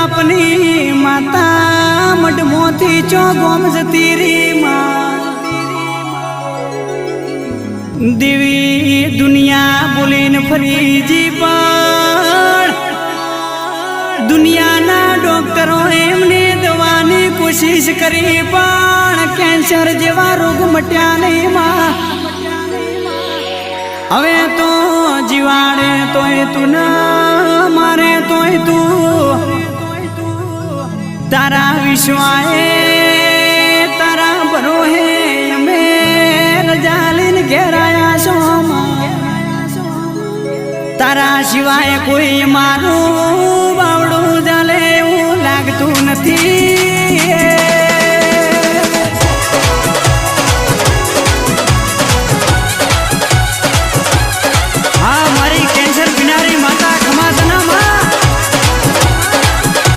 अपनी माता मडमोती चौगोम जतीरी माँ देवी दुनिया बोलीन फरीजी पर दुनिया ना डॉक्टरों एमने दवानी कोशिश करी पण कैंसर जेवा रोग मट्या नहीं माँ हवे तो जीवाड़े तोय तू ना मारे तोय तू तारा विश्वाए तारा भरो है हमें जालिन घेराया सोमा तारा सिवाय कोई मारू